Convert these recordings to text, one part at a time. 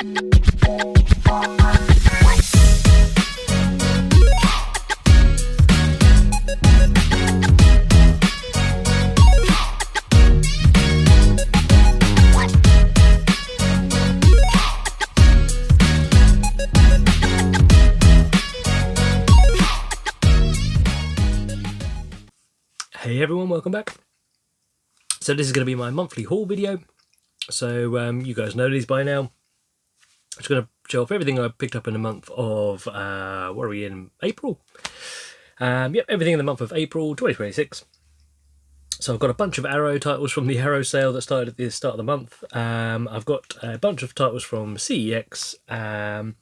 Hey everyone, welcome back. So this is going to be my monthly haul video. So you guys know these by now. I'm just going to show off everything I picked up in the month of, what are we in, April? Yep, everything in the month of April 2026. So I've got a bunch of Arrow titles from the Arrow sale that started at the start of the month. I've got a bunch of titles from CEX, a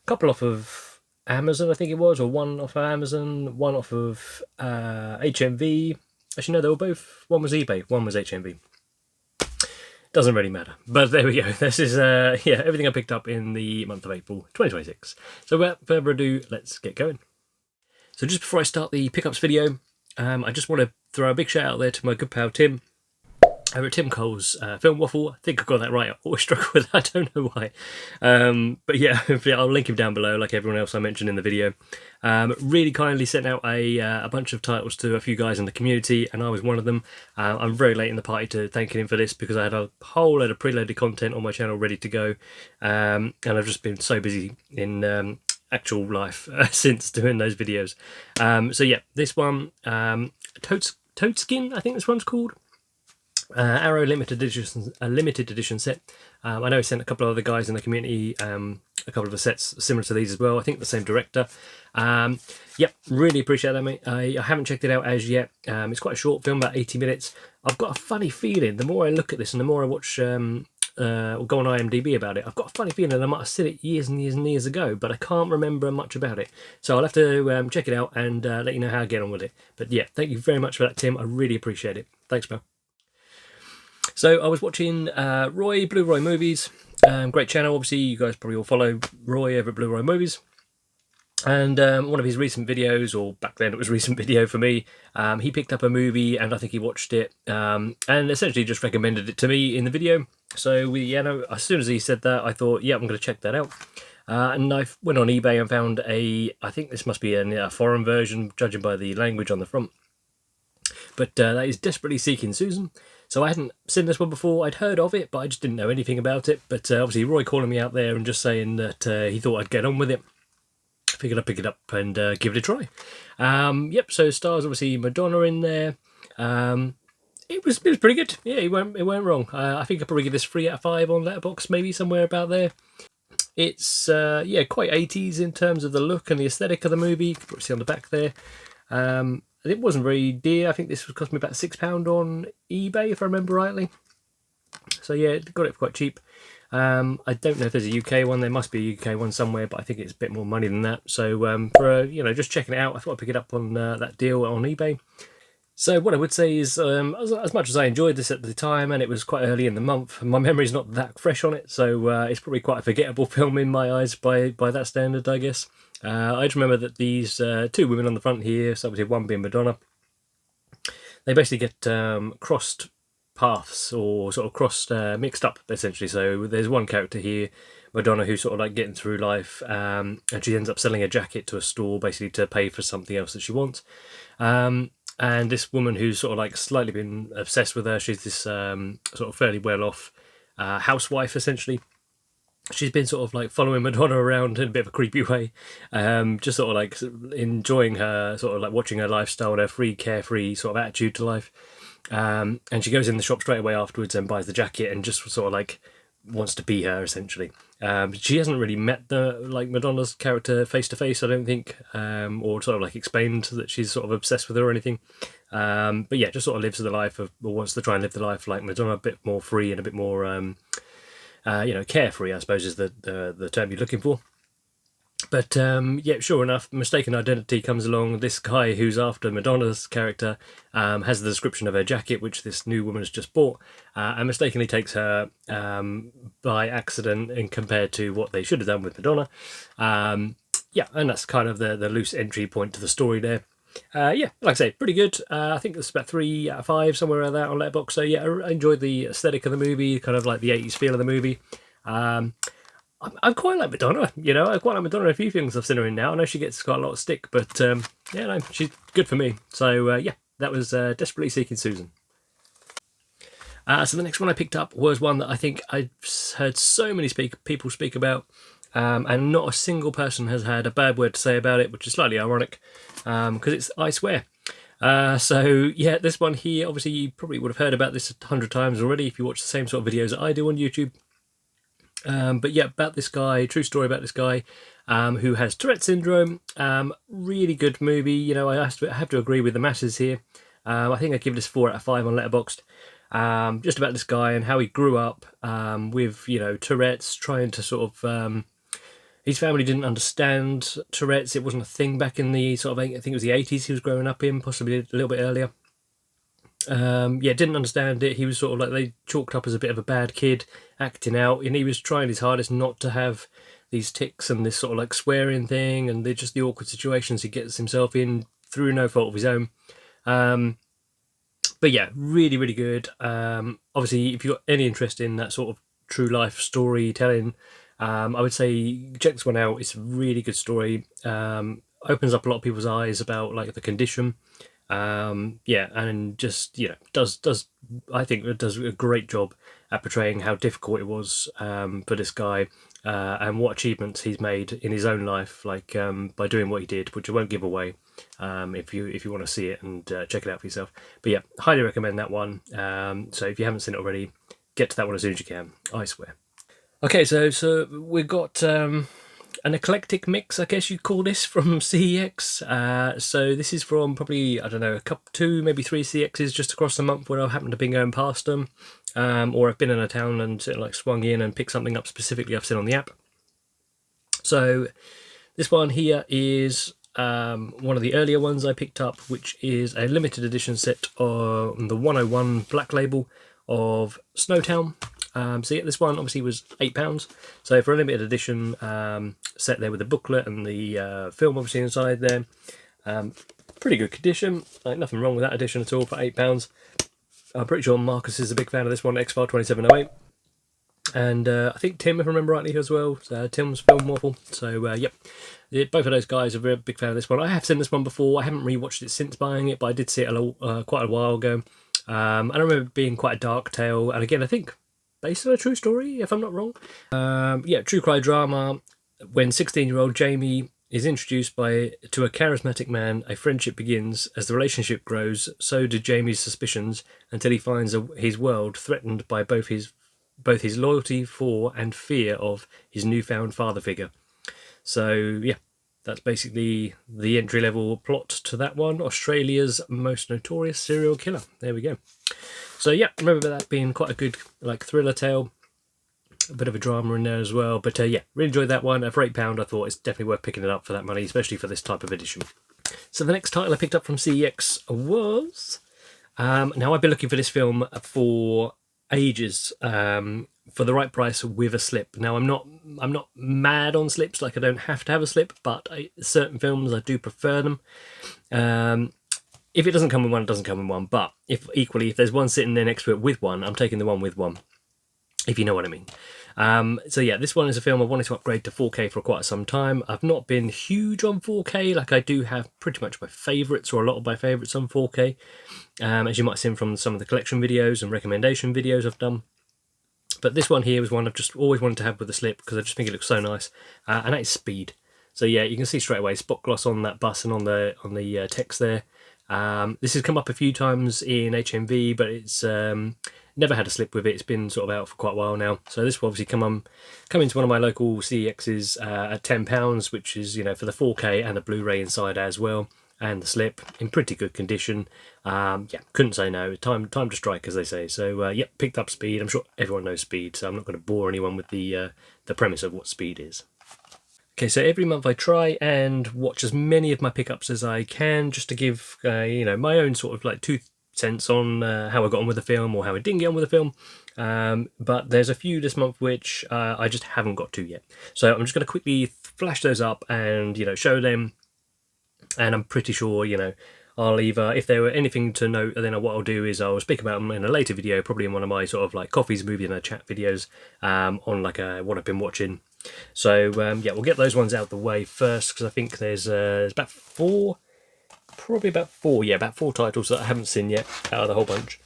couple off of Amazon, I think it was, or one off of Amazon, one off of HMV. Actually, no, they were both. One was eBay, one was HMV. Doesn't really matter. But there we go. This is, yeah, everything I picked up in the month of April 2026. So without further ado, let's get going. So just before I start the pickups video, I just want to throw a big shout out there to my good pal Tim over at Tim Cole's Film Waffle. I think I got that right. I always struggle with that. I don't know why. But yeah, I'll link him down below like everyone else I mentioned in the video. Really kindly sent out a bunch of titles to a few guys in the community, and I was one of them. I'm very late in the party to thanking him for this because I had a whole load of preloaded content on my channel ready to go. And I've just been so busy in actual life since doing those videos. So yeah, this one, Toadskin, I think this one's called. Arrow limited edition set. I know he sent a couple of other guys in the community a couple of sets similar to these as well. I think the same director. Yep, really appreciate that, mate. I haven't checked it out as yet. It's quite a short film, about 80 minutes. I've got a funny feeling, the more I look at this and the more I watch or go on IMDb about it, I've got a funny feeling I might have seen it years and years and years ago, but I can't remember much about it. So I'll have to check it out and let you know how I get on with it. But yeah, thank you very much for that, Tim. I really appreciate it. Thanks, pal. So I was watching Roy, Blu-ray Movies. Great channel, obviously. You guys probably all follow Roy over at Blu-ray Movies. And one of his recent videos, or back then it was a recent video for me, he picked up a movie and I think he watched it and essentially just recommended it to me in the video. So as soon as he said that, I thought, yeah, I'm going to check that out. And I went on eBay and found I think this must be a foreign version, judging by the language on the front. But that is Desperately Seeking Susan. So I hadn't seen this one before. I'd heard of it, but I just didn't know anything about it. But obviously Roy calling me out there and just saying that he thought I'd get on with it. I figured I'd pick it up and give it a try. Yep, so stars obviously Madonna in there. It was pretty good. Yeah, it went wrong. I think I'd probably give this 3 out of 5 on Letterboxd, maybe somewhere about there. It's yeah, quite 80s in terms of the look and the aesthetic of the movie. You can probably see on the back there. It wasn't very dear. I think this would cost me about £6 on eBay, if I remember rightly. So yeah, got it for quite cheap. I don't know if there's a UK one. There must be a UK one somewhere, but I think it's a bit more money than that. So for just checking it out, I thought I'd pick it up on that deal on eBay. So what I would say is, as much as I enjoyed this at the time, and it was quite early in the month, my memory's not that fresh on it, so it's probably quite a forgettable film in my eyes by that standard, I guess. I just remember that these two women on the front here, so obviously one being Madonna, they basically get crossed paths, or sort of crossed, mixed up, essentially. So there's one character here, Madonna, who's sort of like getting through life, and she ends up selling a jacket to a store, basically to pay for something else that she wants. And this woman who's sort of like slightly been obsessed with her, she's this sort of fairly well-off housewife, essentially. She's been sort of like following Madonna around in a bit of a creepy way, just sort of like enjoying her, sort of like watching her lifestyle and her free, carefree sort of attitude to life. And she goes in the shop straight away afterwards and buys the jacket and just sort of like wants to be her, essentially. She hasn't really met Madonna's character face to face, I don't think, or sort of like explained that she's sort of obsessed with her or anything. But yeah, just sort of lives the life of, or wants to try and live the life like Madonna, a bit more free and a bit more carefree, I suppose is the term you're looking for. But yeah, sure enough, mistaken identity comes along. This guy who's after Madonna's character has the description of her jacket, which this new woman has just bought, and mistakenly takes her by accident and compared to what they should have done with Madonna. Yeah, and that's kind of the loose entry point to the story there. Yeah, like I say, pretty good. I think it's about 3 out of 5, somewhere around that on Letterboxd. So yeah, I enjoyed the aesthetic of the movie, kind of like the 80s feel of the movie. I quite like Madonna, you know. I quite like Madonna. A few things I've seen her in now. I know she gets quite a lot of stick, but yeah, no, she's good for me. So yeah, that was Desperately Seeking Susan. So the next one I picked up was one that I think I've heard so many people speak about, and not a single person has had a bad word to say about it, which is slightly ironic, because it's I Swear. So yeah, this one here, obviously you probably would have heard about this 100 times already if you watch the same sort of videos that I do on YouTube. But yeah, about this guy, true story about this guy who has Tourette syndrome. Really good movie. You know, I have to agree with the masses here. I think I give this 4 out of 5 on Letterboxd. Just about this guy and how he grew up with, you know, Tourette's, trying to sort of... his family didn't understand Tourette's. It wasn't a thing back in the sort of, I think it was the 80s he was growing up in, possibly a little bit earlier. Yeah, didn't understand it. He was sort of like, they chalked up as a bit of a bad kid, acting out, and he was trying his hardest not to have these tics and this sort of like swearing thing, and they're just the awkward situations he gets himself in through no fault of his own. But yeah, really, really good. Obviously, if you've got any interest in that sort of true life storytelling, I would say check this one out. It's a really good story. Opens up a lot of people's eyes about like the condition. Yeah, and just, you know, does I think it does a great job at portraying how difficult it was for this guy, and what achievements he's made in his own life, like by doing what he did, which I won't give away if you want to see it and check it out for yourself. But yeah, highly recommend that one. So if you haven't seen it already, get to that one as soon as you can. I swear. Okay, so we've got an eclectic mix, I guess you'd call this, from CEX. So this is from probably, I don't know, a couple, 2, maybe 3 CEXs just across the month where I happen to be going past them, or I've been in a town and sort of like swung in and picked something up specifically I've seen on the app. So this one here is one of the earlier ones I picked up, which is a limited edition set on the 101 Black Label of Snowtown. So yeah, this one obviously was £8. So for a limited edition set there with the booklet and the film obviously inside there, pretty good condition. Like nothing wrong with that edition at all for £8. I'm pretty sure Marcus is a big fan of this one, X-File 2708. And I think Tim, if I remember rightly, as well. Tim's Film Waffle. So yep, both of those guys are a very big fan of this one. I have seen this one before. I haven't rewatched it since buying it, but I did see it quite a while ago. And I remember it being quite a dark tale. And again, I think based on a true story, if I'm not wrong. Yeah, true crime drama. When 16-year-old Jamie is introduced to a charismatic man, a friendship begins. As the relationship grows, so do Jamie's suspicions, until he finds his world threatened by both his loyalty for and fear of his newfound father figure. So yeah, that's basically the entry-level plot to that one. Australia's most notorious serial killer. There we go. So yeah, remember that being quite a good like thriller tale. A bit of a drama in there as well. But yeah, really enjoyed that one. For £8, I thought it's definitely worth picking it up for that money, especially for this type of edition. So the next title I picked up from CEX was... now I've been looking for this film for ages, for the right price with a slip. Now I'm not mad on slips, like I don't have to have a slip, but certain films I do prefer them. If it doesn't come with one, it doesn't come with one. But if there's one sitting there next to it with one, I'm taking the one with one, if you know what I mean. So yeah, this one is a film I wanted to upgrade to 4K for quite some time. I've not been huge on 4K, like I do have pretty much my favourites, or a lot of my favourites on 4K, as you might have seen from some of the collection videos and recommendation videos I've done. But this one here was one I've just always wanted to have with a slip, because I just think it looks so nice, and that is Speed. So yeah, you can see straight away spot gloss on that bus and on the text there. This has come up a few times in HMV, but it's never had a slip with it. It's been sort of out for quite a while now. So this will obviously come into one of my local CEXs at £10, which is, you know, for the 4K and the Blu-ray inside as well, and the slip in pretty good condition. Yeah, couldn't say no. Time to strike, as they say. So yeah, picked up Speed. I'm sure everyone knows Speed, so I'm not going to bore anyone with the premise of what Speed is. Okay, so every month I try and watch as many of my pickups as I can, just to give you know, my own sort of like 2 cents on how I got on with the film or how I didn't get on with the film. But there's a few this month which I just haven't got to yet. So I'm just going to quickly flash those up and, you know, show them. And I'm pretty sure, you know, I'll either, if there were anything to note, then what I'll do is I'll speak about them in a later video, probably in one of my sort of like coffees, movie and a chat videos, on like what I've been watching. So yeah, we'll get those ones out the way first, because I think there's about four, yeah, about four titles that I haven't seen yet out of the whole bunch.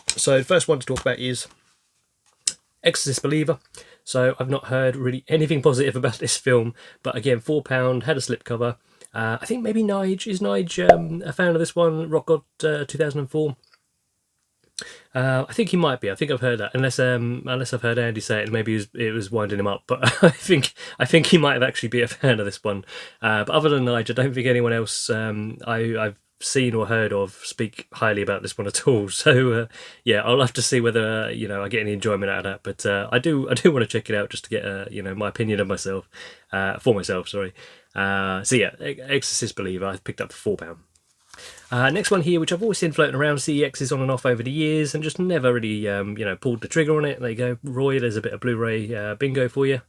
So the first one to talk about is Exorcist Believer. So I've not heard really anything positive about this film, but again, £4, had a slipcover. I think maybe Nige, is Nige a fan of this one, Rock God 2004? I think he might be. I think I've heard that, unless I've heard Andy say it, and maybe it was winding him up. But I think he might have actually been a fan of this one. But other than Nige, I don't think anyone else I've seen or heard of speak highly about this one at all. So yeah, I'll have to see whether I get any enjoyment out of that. But I do want to check it out, just to get my opinion of myself, for myself. Sorry. So yeah, Exorcist Believer I picked up for £4. Next one here, which I've always seen floating around CEXs on and off over the years, and just never really pulled the trigger on it. There you go, Roy. There's a bit of Blu-ray bingo for you.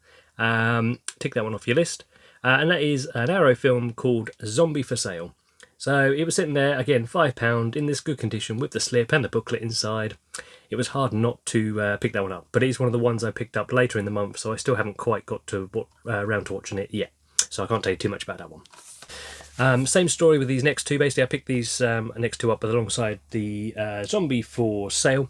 Tick that one off your list. And that is an Arrow film called Zombie for Sale. So it was sitting there, again, £5 in this good condition with the slip and the booklet inside. It was hard not to pick that one up, but it is one of the ones I picked up later in the month, so I still haven't quite got to around to watching it yet. So I can't tell you too much about that one. Same story with these next two. Basically, I picked these next two up alongside the Zombie for Sale,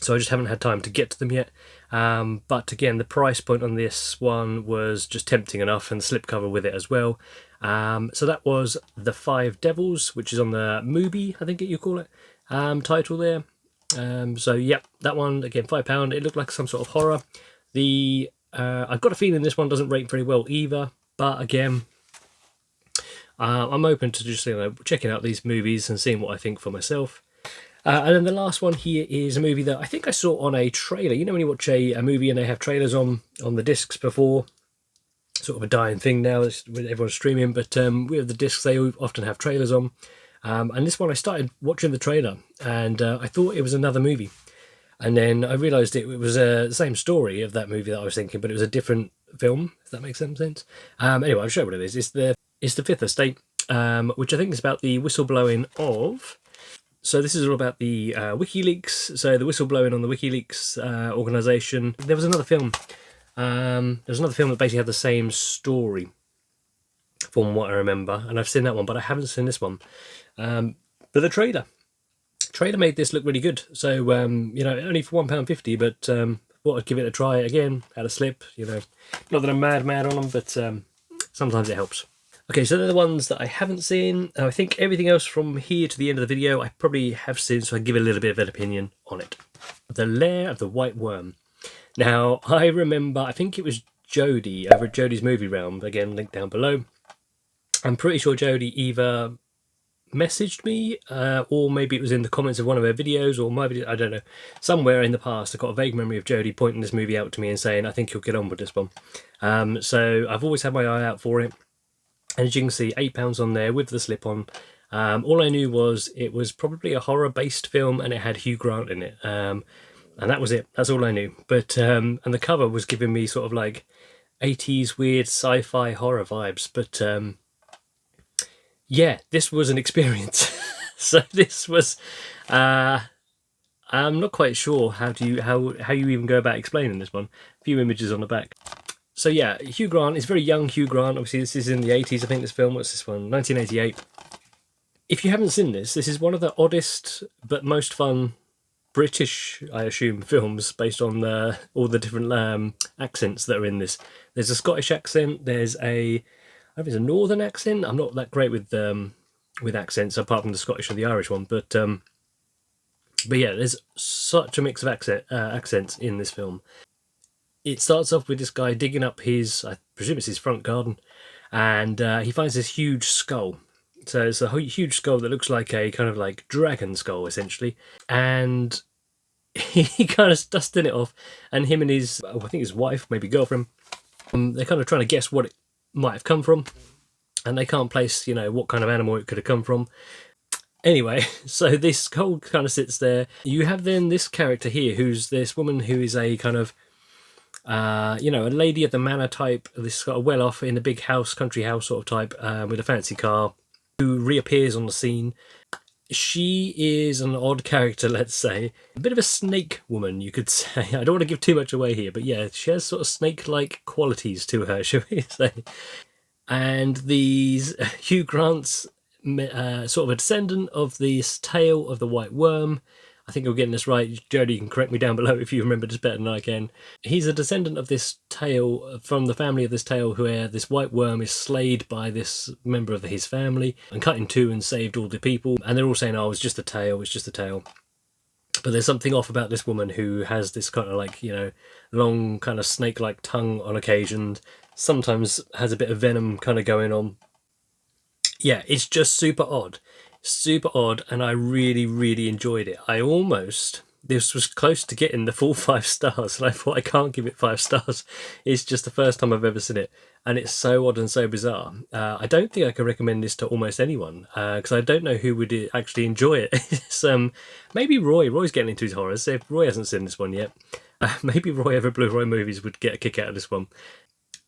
so I just haven't had time to get to them yet. But again, the price point on this one was just tempting enough, and the slipcover with it as well. So that was The Five Devils, which is on the Mubi, I think you call it, title there. So yep, that one, again, £5. It looked like some sort of horror. I've got a feeling this one doesn't rate very well either, but again, I'm open to just checking out these movies and seeing what I think for myself. And then the last one here is a movie that I think I saw on a trailer. You know when you watch a movie and they have trailers on the discs before? Sort of a dying thing now with everyone's streaming, but with the discs they often have trailers on. And this one I started watching the trailer, and I thought it was another movie. And then I realised it was the same story of that movie that I was thinking, but it was a different film, if that makes some sense. Anyway, I'll show you what it is. It's the Fifth Estate, which I think is about the whistleblowing of... So this is all about the WikiLeaks, so the whistleblowing on the WikiLeaks organisation. There was another film. That basically had the same story, from what I remember, and I've seen that one, but I haven't seen this one. But the trailer made this look really good. So only for £1.50, but thought I'd give it a try again. Had a slip, not that I'm mad on them, but sometimes it helps. Okay, so they're the ones that I haven't seen. I think everything else from here to the end of the video I probably have seen, so I give a little bit of an opinion on it. The Lair of the White Worm. Now, I remember, I think it was Jodie over at Jodie's Movie Realm, again, linked down below. I'm pretty sure Jodie either messaged me, or maybe it was in the comments of one of her videos, or maybe, I don't know, somewhere in the past. I've got a vague memory of Jodie pointing this movie out to me and saying, I think you'll get on with this one. So I've always had my eye out for it. And as you can see, £8 on there with the slip on. All I knew was it was probably a horror-based film, and it had Hugh Grant in it. And that was it. That's all I knew. But and the cover was giving me sort of like 80s weird sci-fi horror vibes. But yeah, this was an experience. So this was... I'm not quite sure how you even go about explaining this one. A few images on the back. So yeah, Hugh Grant is very young Hugh Grant. Obviously, this is in the 80s, I think, this film. What's this one? 1988. If you haven't seen this is one of the oddest but most fun British, I assume, films based on all the different accents that are in this. There's a Scottish accent. There's I don't know if it's a Northern accent. I'm not that great with accents, apart from the Scottish or the Irish one. But yeah, there's such a mix of accents in this film. It starts off with this guy digging up I presume it's his front garden, and he finds this huge skull. So it's a huge skull that looks like a kind of like dragon skull, essentially. And he kind of dusting it off, and him and his, I think his wife, maybe girlfriend, they're kind of trying to guess what it might have come from, and they can't place, what kind of animal it could have come from. Anyway, so this skull kind of sits there. You have then this character here, who's this woman who is a kind of a lady of the manor type, this got a well-off in a big house, country house sort of type, with a fancy car, who reappears on the scene. She is an odd character, let's say. A bit of a snake woman, you could say. I don't want to give too much away here, but yeah, she has sort of snake-like qualities to her, shall we say. And these Hugh Grant's sort of a descendant of this tale of the white worm. I think I'm getting this right. Jodie, you can correct me down below if you remember this better than I can. He's a descendant of this tale, from the family of this tale, where this white worm is slayed by this member of his family and cut in two and saved all the people. And they're all saying, oh, it's just a tale, it's just a tale. But there's something off about this woman who has this kind of like, you know, long kind of snake-like tongue on occasion. Sometimes has a bit of venom kind of going on. Yeah, it's just super odd, and I really, really enjoyed it. This was close to getting the full 5 stars, and I thought I can't give it 5 stars. It's just the first time I've ever seen it, and it's so odd and so bizarre. I don't think I can recommend this to almost anyone, because I don't know who would actually enjoy it. It's, maybe Roy. Roy's getting into his horrors, so if Roy hasn't seen this one yet, maybe Roy over Blu-ray Movies would get a kick out of this one.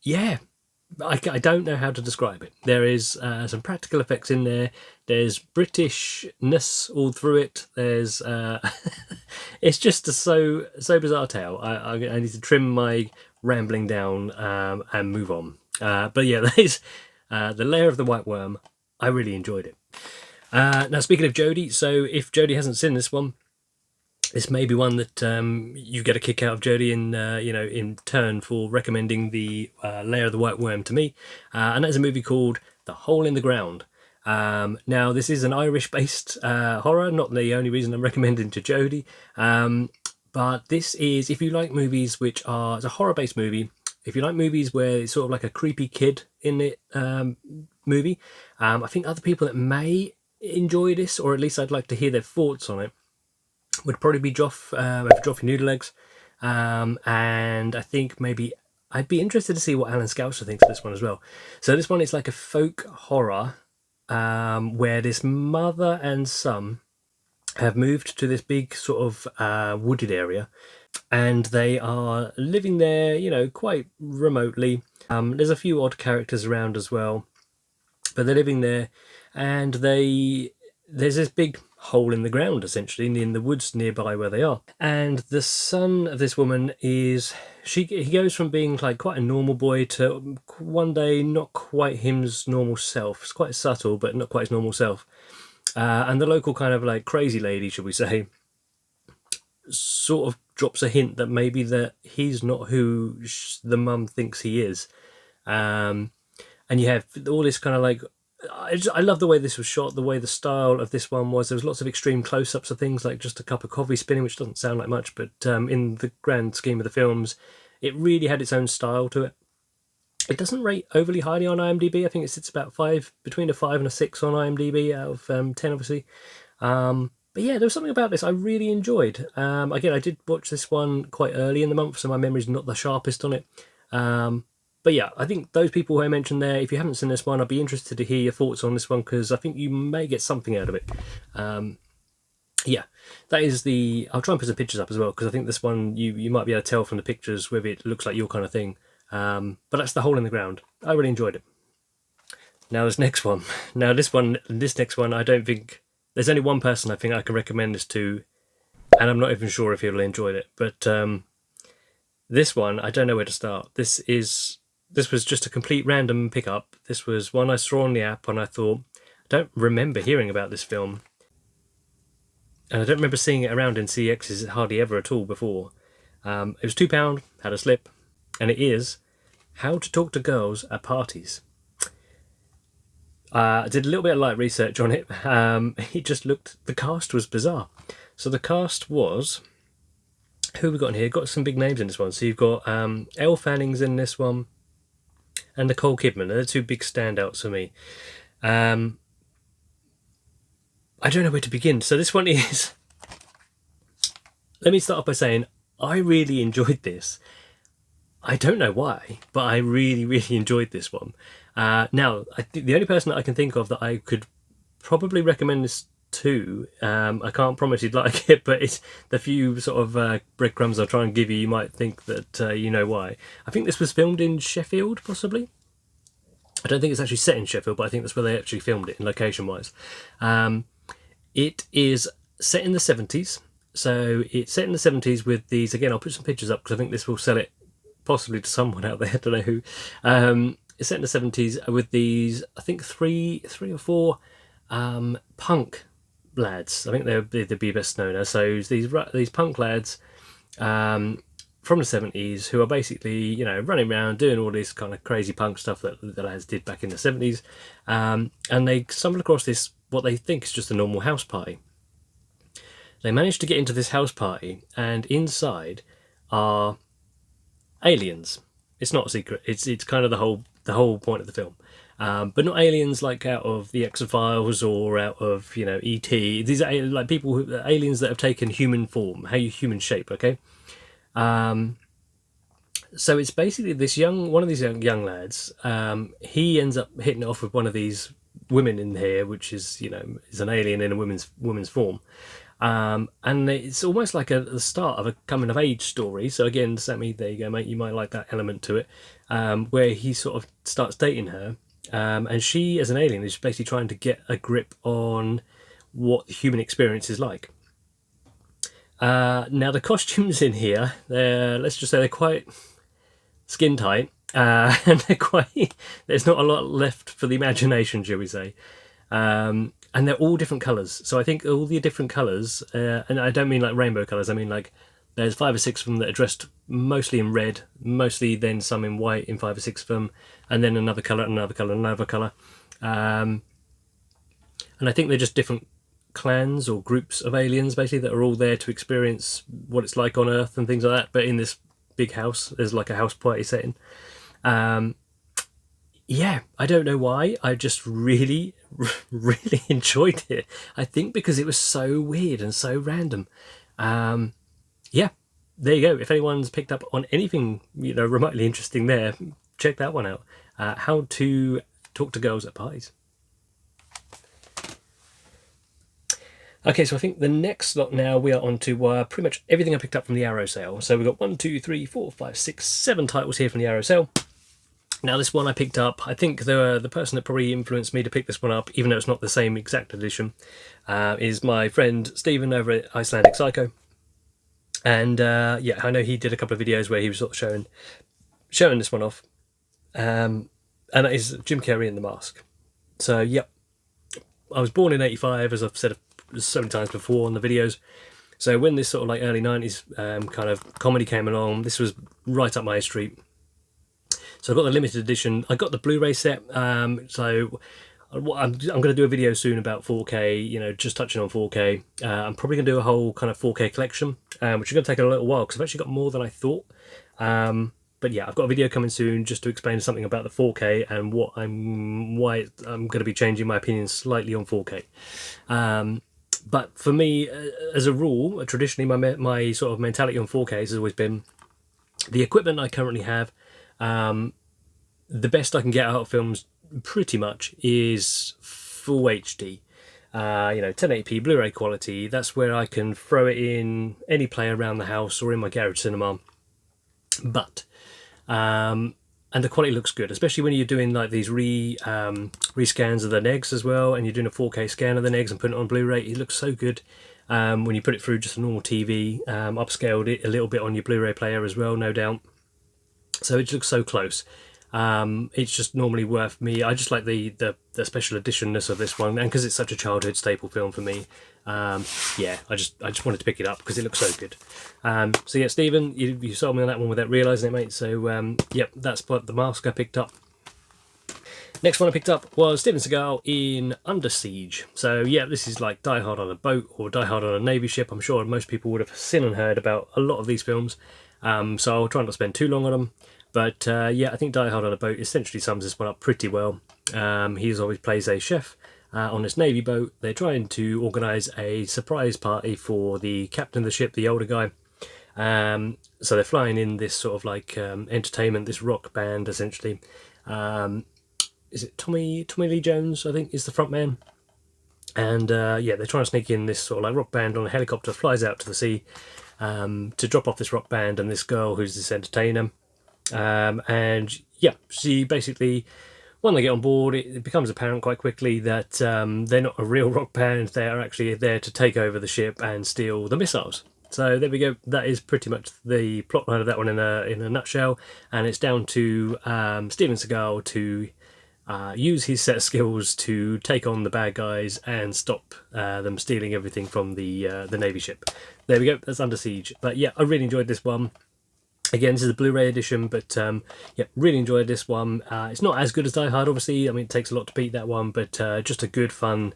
Yeah, I don't know how to describe it. There is some practical effects in there. There's Britishness all through it. There's it's just a so bizarre tale. I need to trim my rambling down and move on. But yeah, that is The Lair of the White Worm. I really enjoyed it. Now, speaking of Jodie, so if Jodie hasn't seen this one, this may be one that you get a kick out of, Jodie, in turn for recommending The Lair of the White Worm to me. And that's a movie called The Hole in the Ground. Now, this is an Irish-based horror, not the only reason I'm recommending to Jodie. But this is, if you like movies which are, it's a horror-based movie, if you like movies where it's sort of like a creepy kid in it movie, I think other people that may enjoy this, or at least I'd like to hear their thoughts on it, would probably be Joff, Joff Noodle Eggs, and I think maybe I'd be interested to see what Alan Scouser thinks of this one as well. So this one is like a folk horror, where this mother and son have moved to this big sort of wooded area, and they are living there, you know, quite remotely. There's a few odd characters around as well, but they're living there, and there's this big hole in the ground, essentially, in the woods nearby where they are. And the son of this woman he goes from being like quite a normal boy to one day not quite his normal self. It's quite subtle, but not quite his normal self. And the local kind of like crazy lady, should we say, sort of drops a hint that maybe that he's not who the mum thinks he is. And you have all this kind of like, I love the way this was shot, the way the style of this one was. There was lots of extreme close-ups of things, like just a cup of coffee spinning, which doesn't sound like much, but in the grand scheme of the films, it really had its own style to it. It doesn't rate overly highly on IMDb. I think it sits about between a 5 and a 6 on IMDb out of 10, obviously. But yeah, there was something about this I really enjoyed. Again, I did watch this one quite early in the month, so my memory's not the sharpest on it. But yeah, I think those people who I mentioned there, if you haven't seen this one, I'd be interested to hear your thoughts on this one, because I think you may get something out of it. Yeah, that is I'll try and put some pictures up as well, because I think this one, you might be able to tell from the pictures whether it looks like your kind of thing. But that's The Hole in the Ground. I really enjoyed it. Now this next one. This next one, I don't think... There's only one person I think I can recommend this to, and I'm not even sure if he'll enjoy it. But this one, I don't know where to start. This was just a complete random pickup. This was one I saw on the app, and I thought, I don't remember hearing about this film. And I don't remember seeing it around in CXs hardly ever at all before. It was £2, had a slip, and it is How to Talk to Girls at Parties. I did a little bit of light research on it. The cast was bizarre. So the cast was, who have we got in here? Got some big names in this one. So you've got Elle Fanning's in this one, and Nicole Kidman. They're the two big standouts for me. I don't know where to begin. So this one is... Let me start off by saying I really enjoyed this. I don't know why, but I really, really enjoyed this one. Now, the only person that I can think of that I could probably recommend this to, I can't promise you'd like it, but it's the few sort of breadcrumbs I'll try and give you, you might think that you know why. I think this was filmed in Sheffield, possibly. I don't think it's actually set in Sheffield, but I think that's where they actually filmed it, in location-wise. It is set in the 70s. So it's set in the 70s with these, again, I'll put some pictures up because I think this will sell it possibly to someone out there, I don't know who. It's set in the 70s with these, I think, three or four punk lads. I think they'd be best known as. So these punk lads from the 70s who are basically, you know, running around doing all this kind of crazy punk stuff that the lads did back in the 70s. And they stumble across this, what they think is just a normal house party. They manage to get into this house party, and inside are aliens. It's not a secret. It's kind of the whole point of the film. But not aliens like out of the X-Files or out of, you know, E.T. These are like aliens that have taken human form, human shape. Okay. So it's basically one of these young lads. He ends up hitting it off with one of these women in here, which is, you know, is an alien in a woman's form. And it's almost like the start of a coming of age story. So again, Sammy, there you go, mate. You might like that element to it, where he sort of starts dating her, and she, as an alien, is basically trying to get a grip on what the human experience is like. Now the costumes in here, let's just say they're quite skin tight, and there's not a lot left for the imagination, shall we say. And they're all different colours. So I think all the different colours, and I don't mean like rainbow colours, I mean like there's 5 or 6 of them that are dressed mostly in red, mostly then some in white in 5 or 6 of them, and then another colour, another colour, another colour. And I think they're just different clans or groups of aliens basically that are all there to experience what it's like on Earth and things like that, but in this big house. There's like a house party setting. Yeah, I don't know why. I just really enjoyed it. I think because it was so weird and so random. Yeah, there you go. If anyone's picked up on anything, you know, remotely interesting there, check that one out. How to talk to girls at parties. Okay, so I think the next lot now we are on to pretty much everything I picked up from the Arrow sale. So we've got 1, 2, 3, 4, 5, 6, 7 titles here from the Arrow sale. Now this one I picked up, I think the person that probably influenced me to pick this one up, even though it's not the same exact edition, is my friend Stephen over at Icelandic Psycho. And yeah, I know he did a couple of videos where he was sort of showing this one off. And that is Jim Carrey in The Mask. So, yep. I was born in 85, as I've said so many times before on the videos. So when this sort of like early 90s kind of comedy came along, this was right up my street. So I got the limited edition. I got the Blu-ray set. So I'm going to do a video soon about 4K, you know, just touching on 4K. I'm probably going to do a whole kind of 4K collection, which is going to take a little while because I've actually got more than I thought. But yeah, I've got a video coming soon just to explain something about the 4K and why I'm going to be changing my opinion slightly on 4K. But for me, as a rule, traditionally my sort of mentality on 4K has always been the equipment I currently have. The best I can get out of films pretty much is full HD. You know, 1080p Blu-ray quality. That's where I can throw it in any player around the house or in my garage cinema. But and the quality looks good, especially when you're doing like these rescans of the negs as well, and you're doing a 4K scan of the negs and putting it on Blu-ray. It looks so good when you put it through just a normal TV. Upscaled it a little bit on your Blu-ray player as well, no doubt. So it looks so close. It's just normally worth me. I just like the special editionness of this one, and because it's such a childhood staple film for me. Yeah, I just wanted to pick it up because it looks so good. So yeah, Stephen, you sold me on that one without realising it, mate. So yep, that's what The Mask I picked up. Next one I picked up was Steven Seagal in Under Siege. So yeah, this is like Die Hard on a boat or Die Hard on a Navy ship. I'm sure most people would have seen and heard about a lot of these films. So I'll try not to spend too long on them. But yeah, I think Die Hard on a Boat essentially sums this one up pretty well. He always plays a chef on this Navy boat. They're trying to organise a surprise party for the captain of the ship, the older guy. So they're flying in this sort of like entertainment, this rock band essentially. Is it Tommy Lee Jones, I think, is the front man? And yeah, they're trying to sneak in this sort of like rock band on a helicopter, flies out to the sea to drop off this rock band and this girl who's this entertainer. And yeah, she basically when they get on board, it becomes apparent quite quickly that they're not a real rock band. They are actually there to take over the ship and steal the missiles. So there we go. That is pretty much the plotline of that one in a nutshell. And it's down to Steven Seagal to use his set of skills to take on the bad guys and stop them stealing everything from the Navy ship. There we go. That's Under Siege. But yeah, I really enjoyed this one. Again, this is a Blu-ray edition, but yeah, really enjoyed this one. It's not as good as Die Hard, obviously. I mean, it takes a lot to beat that one, but just a good, fun,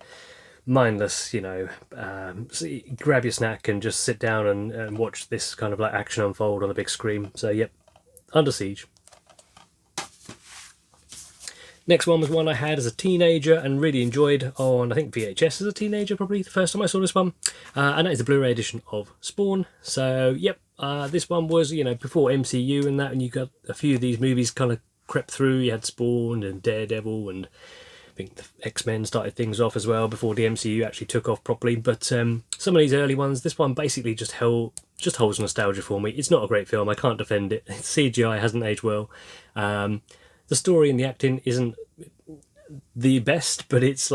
mindless, grab your snack and just sit down and watch this kind of like action unfold on the big screen. So, yep, Under Siege. Next one was one I had as a teenager and really enjoyed on, I think, VHS as a teenager, probably the first time I saw this one. And that is the Blu-ray edition of Spawn. So, yep, this one was, before MCU and that, and you got a few of these movies kind of crept through. You had Spawn and Daredevil, and I think the X-Men started things off as well before the MCU actually took off properly. But some of these early ones, this one basically just holds nostalgia for me. It's not a great film. I can't defend it. CGI hasn't aged well. The story and the acting isn't the best, but it's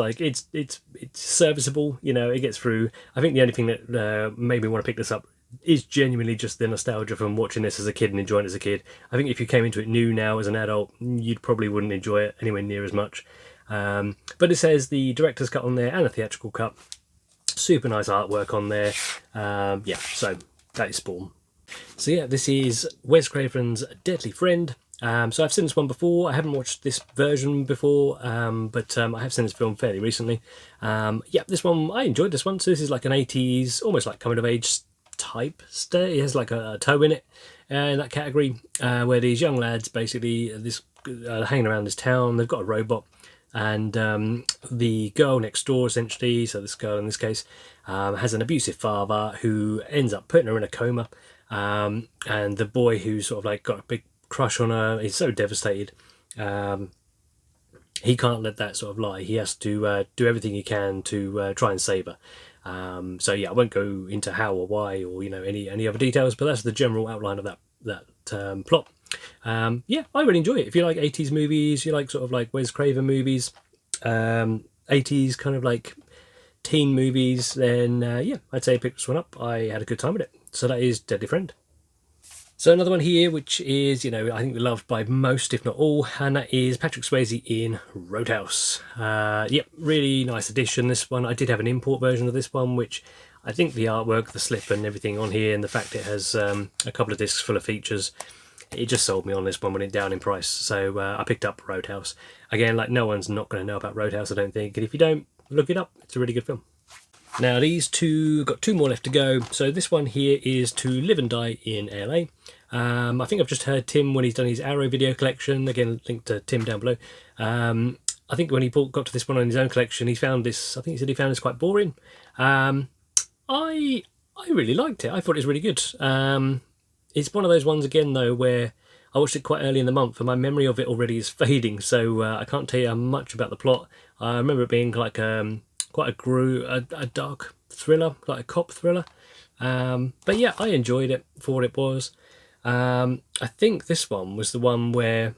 serviceable. It gets through. I think the only thing that made me want to pick this up is genuinely just the nostalgia from watching this as a kid and enjoying it as a kid. I think if you came into it new now as an adult, you probably wouldn't enjoy it anywhere near as much. But it says the director's cut on there and a theatrical cut. Super nice artwork on there. Yeah, so that is Spawn. So yeah, this is Wes Craven's Deadly Friend. So I've seen this one before. I haven't watched this version before, but I have seen this film fairly recently. Yeah, this one, I enjoyed this one. So this is like an 80s, almost like coming of age type stay. It has like a toe in it in that category, where these young lads basically hanging around this town. They've got a robot, and the girl next door, essentially, so this girl in this case, has an abusive father who ends up putting her in a coma, and the boy who's sort of like got a big crush on her, he's so devastated. He can't let that sort of lie. He has to do everything he can to try and save her. So yeah, I won't go into how or why or any other details, but that's the general outline of that plot. Yeah, I really enjoy it. If you like 80s movies, you like sort of like Wes Craven movies, 80s kind of like teen movies, then yeah, I'd say pick this one up. I had a good time with it. So that is Deadly Friend. So another one here, which is, I think loved by most, if not all, and that is Patrick Swayze in Roadhouse. Yep, really nice addition, this one. I did have an import version of this one, which I think the artwork, the slip and everything on here, and the fact it has a couple of discs full of features, it just sold me on this one when it down in price. So I picked up Roadhouse. Again, like, no one's not going to know about Roadhouse, I don't think. And if you don't, look it up. It's a really good film. Now these two, got two more left to go. So this one here is To Live and Die in LA. I think I've just heard Tim when he's done his Arrow video collection. Again, link to Tim down below. I think when he got to this one on his own collection, he found this. I think he said he found this quite boring. I really liked it. I thought it was really good. It's one of those ones again though where I watched it quite early in the month and my memory of it already is fading. So I can't tell you much about the plot. I remember it being like quite a dark thriller, like a cop thriller. But yeah, I enjoyed it for what it was. I think this one was the one where,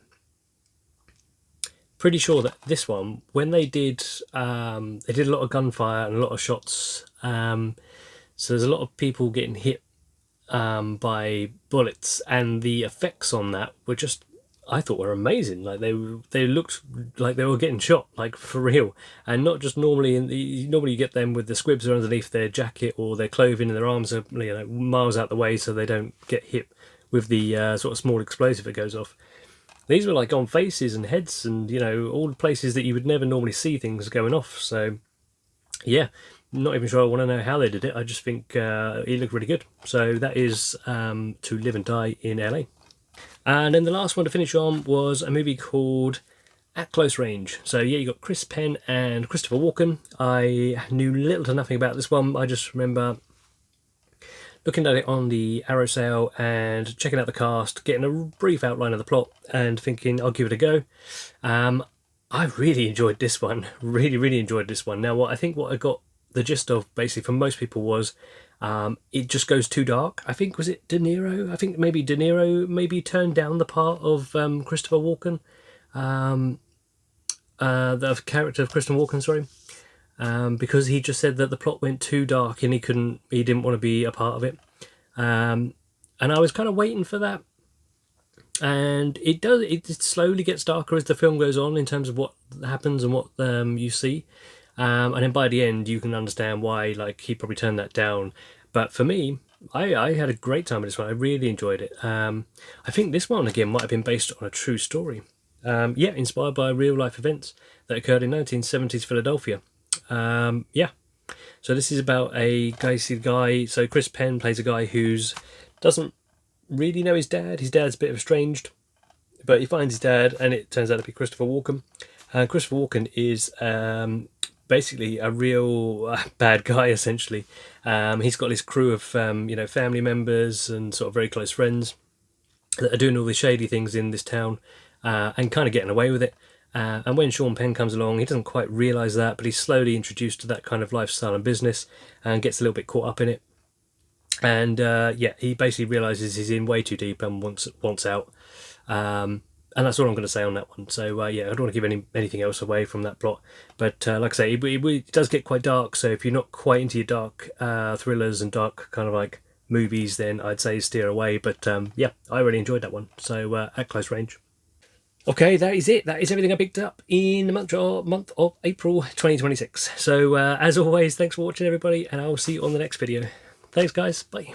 pretty sure that this one, when they did a lot of gunfire and a lot of shots. So there's a lot of people getting hit by bullets, and the effects on that were just, I thought, were amazing. Like they looked like they were getting shot, like for real, and not just normally. Normally you get them with the squibs underneath their jacket or their clothing, and their arms are miles out the way so they don't get hit with the sort of small explosive that goes off. These were like on faces and heads, and all the places that you would never normally see things going off. So yeah, not even sure I want to know how they did it. I just think it looked really good. So that is To Live and Die in LA. And then the last one to finish on was a movie called At Close Range. So yeah, you got Chris Penn and Christopher Walken. I knew little to nothing about this one. I just remember looking at it on the Arrow sale and checking out the cast, getting a brief outline of the plot and thinking I'll give it a go. I really enjoyed this one. Really enjoyed this one. Now, what I got the gist of basically from most people was it just goes too dark. I think, was it De Niro? I think maybe De Niro maybe turned down the part of Christopher Walken. the character of Kristen Walken, sorry, because he just said that the plot went too dark and he didn't want to be a part of it. And I was kind of waiting for that. And it slowly gets darker as the film goes on in terms of what happens and what you see. And then by the end, you can understand why like he probably turned that down. But for me, I had a great time with this one. I really enjoyed it. I think this one, again, might have been based on a true story. Inspired by real life events that occurred in 1970s Philadelphia. So this is about a guy. So Chris Penn plays a guy who's doesn't really know his dad. His dad's a bit estranged, but he finds his dad, and it turns out to be Christopher Walken. Christopher Walken is basically a real bad guy, essentially. He's got this crew of family members and sort of very close friends that are doing all the shady things in this town and kind of getting away with it. And when Sean Penn comes along, he doesn't quite realise that, but he's slowly introduced to that kind of lifestyle and business and gets a little bit caught up in it. And he basically realises he's in way too deep and wants out. And that's all I'm going to say on that one. So I don't want to give anything else away from that plot. But like I say, it does get quite dark. So if you're not quite into your dark thrillers and dark kind of like movies, then I'd say steer away. But I really enjoyed that one. So at close range. Okay, that is it. That is everything I picked up in the month of April 2026. So as always, thanks for watching, everybody, and I'll see you on the next video. Thanks, guys. Bye.